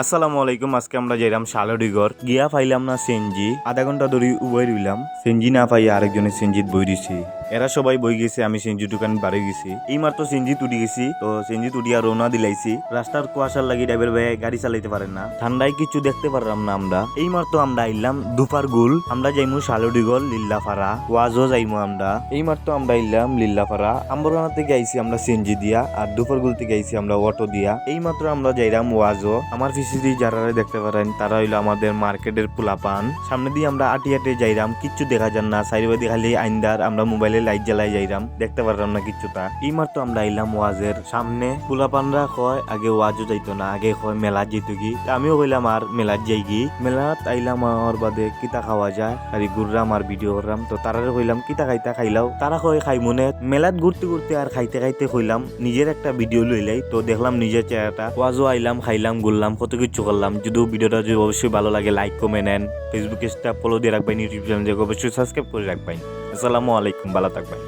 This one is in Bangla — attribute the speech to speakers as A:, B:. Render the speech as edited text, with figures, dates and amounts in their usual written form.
A: আসসালামু আলাইকুম। আজকে আমরা যাইলাম শালডিগর গিয়া পাইলাম না সেনজি, আধা ঘন্টা ধরে উবই রইলাম। সেনজি না পাই আরেকজনের সেনজিত বই দিছি। এরা সবাই বই গেছে, আমি সেনজি দোকান বাড়ি গেছি। এই মাত্র সেনজি তুটি গেছি, তো সেনজি তুটিয়া রওনা দিলাইছি। রাস্তার কুয়াশার লাগি ড্রাইভার ভাই গাড়ি চালাইতে পারেন না, ঠান্ডায় কিছু দেখতে পারলাম না আমরা। এই মাত্র আমরা আইলাম দুপার গুল, আমরা যাইমু শালডিগর লিল্লাপাড়া, ওয়াজও যাইমু আমরা। এই মাত্র আমরা আইলাম লিল্লাপাড়া। আম্বরানা থেকে আইছি আমরা সেনজি দিয়া, আর দুপার গুল থেকে আইছি আমরা অটো দিয়া। এই মাত্র আমরা যাইলাম ওয়াজও। আমার পিছিয়ে যারা দেখতে পারেন তারা হইলো আমাদের মার্কেটের পোলাপান। সামনে দিয়ে আমরা আটি যাইরাম, কিচ্ছু দেখা যান না, চারিবাদি খালি আইন্দার। আমরা মোবাইলে লাইট জ্বালাই যাইরাম, দেখতে পারলাম না কিচ্ছুটা। এই মাত্র আমরা আইলাম ওয়াজের সামনে। পোলাপানরা কয় আগে ওয়াজও যাইতো না, আগে কয় মেলাত যেত কি। আমিও কইলাম আর মেলাত যাই কি। মেলাত আইলাম আর বাদে কিতা খাওয়া যায় আর ঘুরলাম আর ভিডিও করলাম। তো তারারে কইলাম কিতা খাইতা খাইলাও, তারা কয় খাই মনে। মেলাত ঘুরতে ঘুরতে আর খাইতে খাইতে কইলাম নিজের একটা ভিডিও লইলাই। তো দেখলাম নিজের চেহারাটা। ওয়াজও আইলাম, খাইলাম, ঘুরলাম, কত কিছু করলাম। যদি ভিডিওটা যদি অবশ্যই ভালো লাগে লাইক কমেন্ট নেন, ফেসবুকে ফলো দিয়ে রাখবেন, ইউটিউব চ্যানেল অবশ্যই সাবস্ক্রাইব করে রাখবেন। আসসালামু আলাইকুম, ভালো থাকবেন।